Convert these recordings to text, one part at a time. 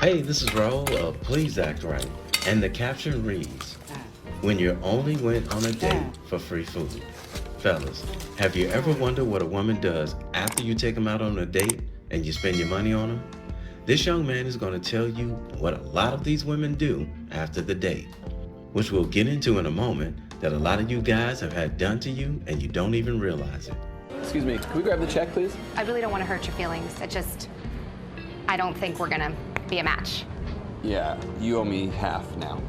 Hey, this is Raulh of Please Act Right, and the caption reads, when you only went on a date for free food. Fellas, have you ever wondered what a woman does after you take them out on a date and you spend your money on them? This young man is going to tell you what a lot of these women do after the date, which we'll get into in a moment, that a lot of you guys have had done to you and you don't even realize it. Excuse me, can we grab the check, please? I really don't want to hurt your feelings. I don't think we're gonna be a match. Yeah, you owe me half now.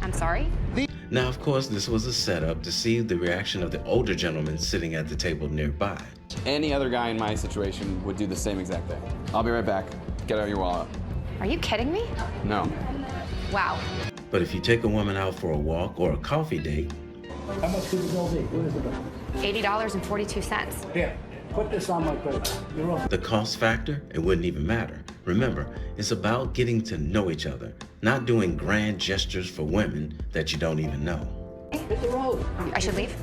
I'm sorry? Now, of course, this was a setup to see the reaction of the older gentleman sitting at the table nearby. Any other guy in my situation would do the same exact thing. I'll be right back. Get out your wallet. Are you kidding me? No. Wow. But if you take a woman out for a walk or a coffee date, How much could the bill be? What is the bill? $80.42. Here, put this on my credit. You're off. the cost factor, it wouldn't even matter. Remember, it's about getting to know each other, not doing grand gestures for women that you don't even know. Hit the road. I should leave?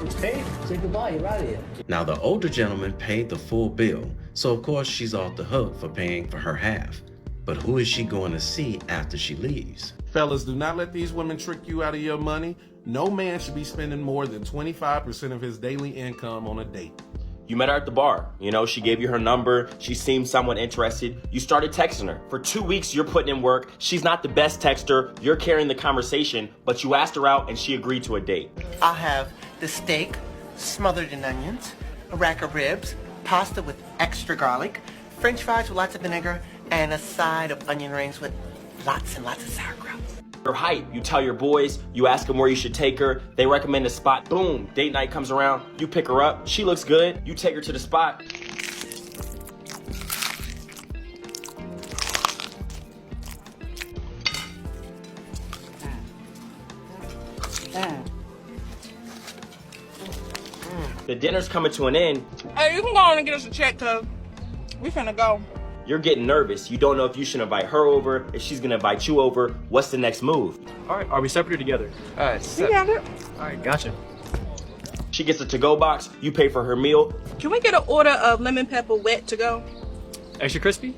It's paid. Say goodbye. You're out of here. Now, the older gentleman paid the full bill, so of course she's off the hook for paying for her half. But who is she going to see after she leaves? Fellas, do not let these women trick you out of your money. No man should be spending more than 25% of his daily income on a date. You met her at the bar. You know, she gave you her number. She seemed somewhat interested. You started texting her. For 2 weeks, you're putting in work. She's not the best texter. You're carrying the conversation, but you asked her out and she agreed to a date. I'll have the steak smothered in onions, a rack of ribs, pasta with extra garlic, French fries with lots of vinegar, and a side of onion rings with lots and lots of sauerkraut. You're hype. You tell your boys. You ask them where you should take her. They recommend a spot. Boom. Date night comes around. You pick her up. She looks good. You take her to the spot. The dinner's coming to an end. Hey, you can go on and get us a check, cuz we finna go. You're getting nervous. You don't know if you should invite her over, if she's gonna invite you over. What's the next move? All right, are we separate or together? You got it. All right, gotcha. She gets a to-go box. You pay for her meal. Can we get an order of lemon pepper wet to go? Extra crispy?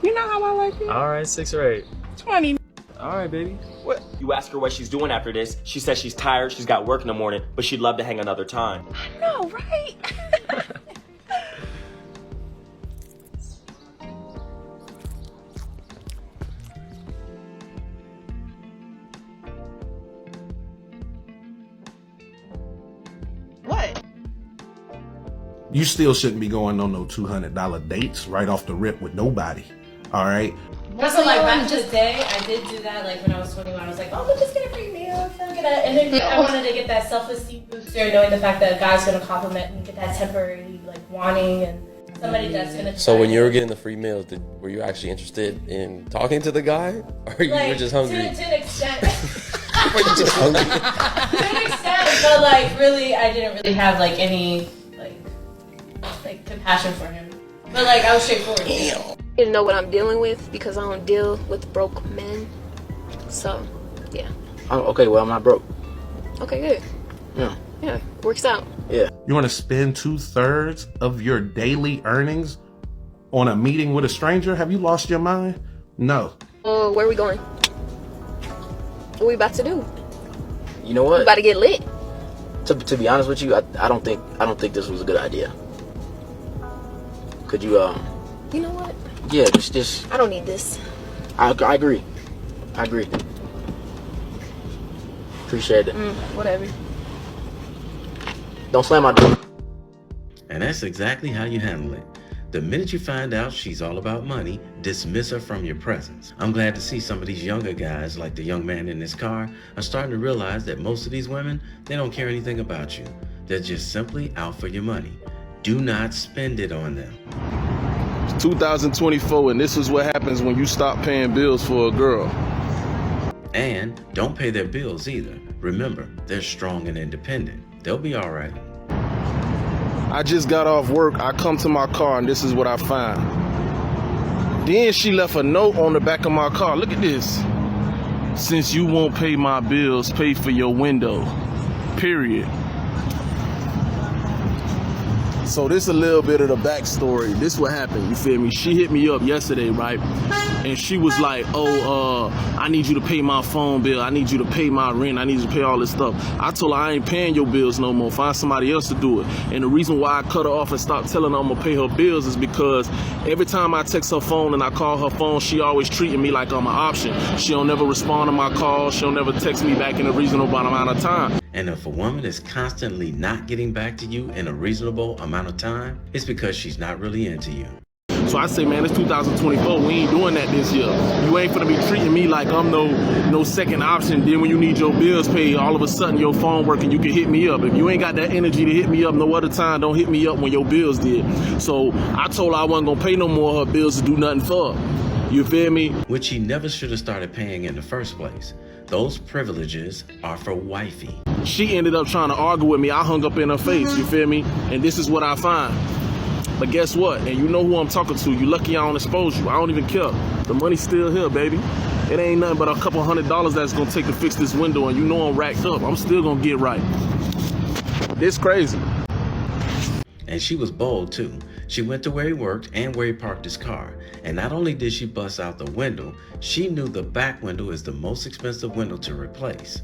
You know how I like it. All right, 6 or 8. 20. All right, baby. What? You ask her what she's doing after this. She says she's tired, she's got work in the morning, but she'd love to hang another time. I know, right? What? You still shouldn't be going on no $200 dates right off the rip with nobody. All right? So like back in the day, I did do that. Like when I was 21, I was like, "Oh, we'll just get a free meal." So and then I wanted to get that self-esteem booster, knowing the fact that a guy's gonna compliment me, get that temporary like wanting and somebody that's gonna. So when you were getting the free meals, were you actually interested in talking to the guy, or you were just hungry? To an extent. Were you just hungry? To an extent, but like really, I didn't really have like any like compassion for him. But like I was straightforward. You know what I'm dealing with because I don't deal with broke men. So, yeah. Oh, okay, well, I'm not broke. Okay, good. Yeah. Yeah, works out. Yeah. You want to spend 2/3 of your daily earnings on a meeting with a stranger? Have you lost your mind? No. Where are we going? What we about to do? You know what? We about to get lit. To be honest with you, I don't think this was a good idea. Could you You know what? Yeah, just. I don't need this. I agree. Appreciate it. Whatever. Don't slam my door. And that's exactly how you handle it. The minute you find out she's all about money, dismiss her from your presence. I'm glad to see some of these younger guys, like the young man in this car, are starting to realize that most of these women, they don't care anything about you. They're just simply out for your money. Do not spend it on them. 2024, and this is what happens when you stop paying bills for a girl. And don't pay their bills either. Remember, they're strong and independent. They'll be all right. I just got off work, I come to my car, and this is what I find. Then she left a note on the back of my car. Look at this. Since you won't pay my bills, pay for your window. Period. So this a little bit of the backstory. This what happened, you feel me? She hit me up yesterday, right? And she was like, I need you to pay my phone bill. I need you to pay my rent. I need you to pay all this stuff. I told her I ain't paying your bills no more. Find somebody else to do it. And the reason why I cut her off and stopped telling her I'm gonna pay her bills is because every time I text her phone and I call her phone, she always treating me like I'm an option. She don't never respond to my calls. She'll never text me back in a reasonable amount of time. And if a woman is constantly not getting back to you in a reasonable amount of time, it's because she's not really into you. So I say, man, it's 2024. We ain't doing that this year. You ain't finna be treating me like I'm no second option. Then when you need your bills paid, all of a sudden your phone working, you can hit me up. If you ain't got that energy to hit me up no other time, don't hit me up when your bills did. So I told her I wasn't gonna pay no more of her bills to do nothing for her. You feel me? Which she never should have started paying in the first place. Those privileges are for wifey. She ended up trying to argue with me. I hung up in her face, you feel me? And this is what I find. But guess what? And you know who I'm talking to. You lucky I don't expose you. I don't even care. The money's still here, baby. It ain't nothing but a couple $100 that's gonna take to fix this window, and you know I'm racked up. I'm still gonna get right. This crazy. And she was bold too. She went to where he worked and where he parked his car. And not only did she bust out the window, she knew the back window is the most expensive window to replace.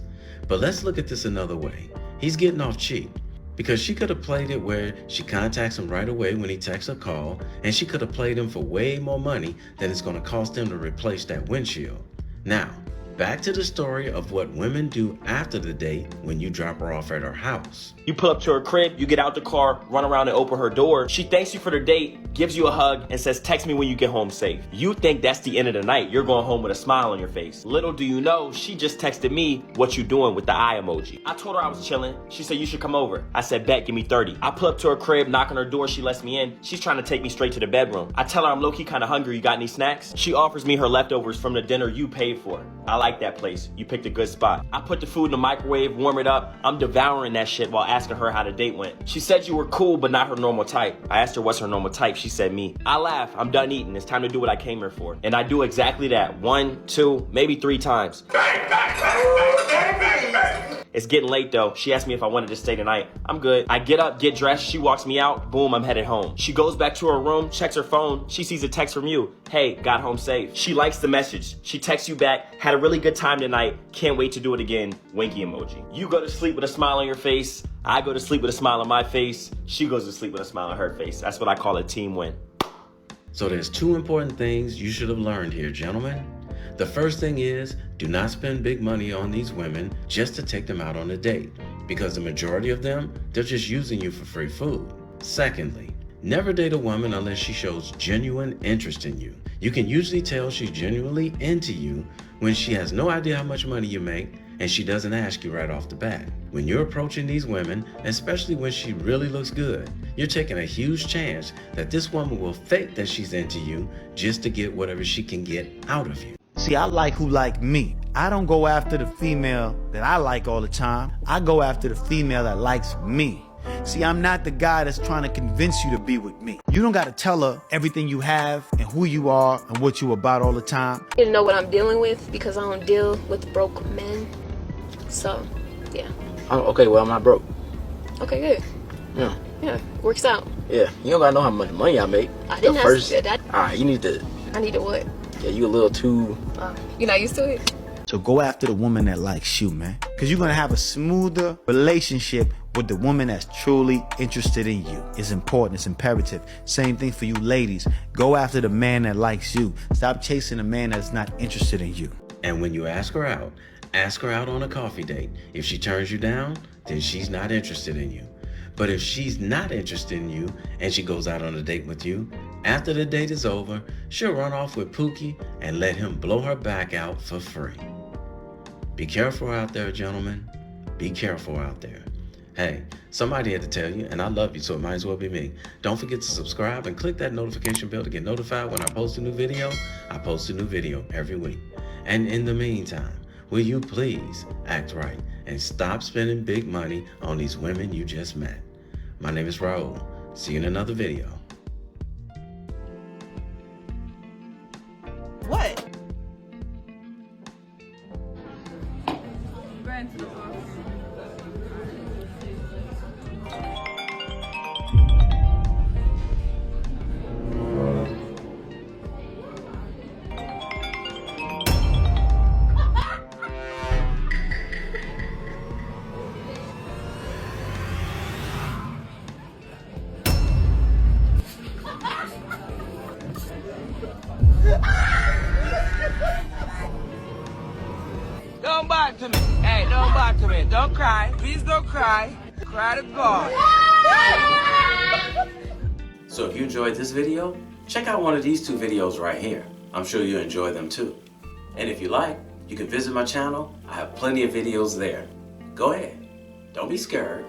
But let's look at this another way. He's getting off cheap. Because she could have played it where she contacts him right away when he texts or call, and she could have played him for way more money than it's going to cost him to replace that windshield. Now, back to the story of what women do after the date when you drop her off at her house. You pull up to her crib, you get out the car, run around and open her door. She thanks you for the date, gives you a hug, and says, text me when you get home safe. You think that's the end of the night. You're going home with a smile on your face. Little do you know, she just texted me, what you doing, with the eye emoji. I told her I was chilling. She said, you should come over. I said, bet, give me 30. I pull up to her crib, knock on her door, she lets me in. She's trying to take me straight to the bedroom. I tell her I'm low-key kind of hungry, you got any snacks? She offers me her leftovers from the dinner you paid for. I like that place. You picked a good spot. I put the food in the microwave, warm it up. I'm devouring that shit while asking her how the date went. She said you were cool, but not her normal type. I asked her what's her normal type. She said me. I laugh. I'm done eating. It's time to do what I came here for. And I do exactly that. 1, 2, maybe 3 times. It's getting late though. She asked me if I wanted to stay tonight. I'm good. I get up, get dressed. She walks me out. Boom, I'm headed home. She goes back to her room, checks her phone. She sees a text from you. Hey, got home safe. She likes the message. She texts you back. Had a really good time tonight. Can't wait to do it again. Winky emoji. You go to sleep with a smile on your face. I go to sleep with a smile on my face. She goes to sleep with a smile on her face. That's what I call a team win. So there's 2 important things you should have learned here, gentlemen. The first thing is, do not spend big money on these women just to take them out on a date, because the majority of them, they're just using you for free food. Secondly, never date a woman unless she shows genuine interest in you. You can usually tell she's genuinely into you when she has no idea how much money you make and she doesn't ask you right off the bat. When you're approaching these women, especially when she really looks good, you're taking a huge chance that this woman will fake that she's into you just to get whatever she can get out of you. See, I like who like me. I don't go after the female that I like all the time. I go after the female that likes me. See, I'm not the guy that's trying to convince you to be with me. You don't got to tell her everything you have and who you are and what you about all the time. I didn't know what I'm dealing with because I don't deal with broke men. So, yeah. Oh, okay, well, I'm not broke. Okay, good. Yeah. Yeah, works out. Yeah, you don't gotta know how much money I make. I didn't ask you that. Alright, you need to... I need to what? Yeah, you a little too... You're not used to it? So go after the woman that likes you, man. Because you're going to have a smoother relationship with the woman that's truly interested in you. It's important. It's imperative. Same thing for you ladies. Go after the man that likes you. Stop chasing a man that's not interested in you. And when you ask her out on a coffee date. If she turns you down, then she's not interested in you. But if she's not interested in you and she goes out on a date with you, after the date is over, she'll run off with Pookie and let him blow her back out for free. Be careful out there, gentlemen. Be careful out there. Hey, somebody had to tell you, and I love you, so it might as well be me. Don't forget to subscribe and click that notification bell to get notified when I post a new video. I post a new video every week. And in the meantime, will you please act right and stop spending big money on these women you just met? My name is Raulh. See you in another video. What? Going to the bus. Don't bother me. Hey, don't bother me. Don't cry. Please don't cry. Cry to God. So if you enjoyed this video, check out one of these 2 videos right here. I'm sure you'll enjoy them too. And if you like, you can visit my channel. I have plenty of videos there. Go ahead. Don't be scared.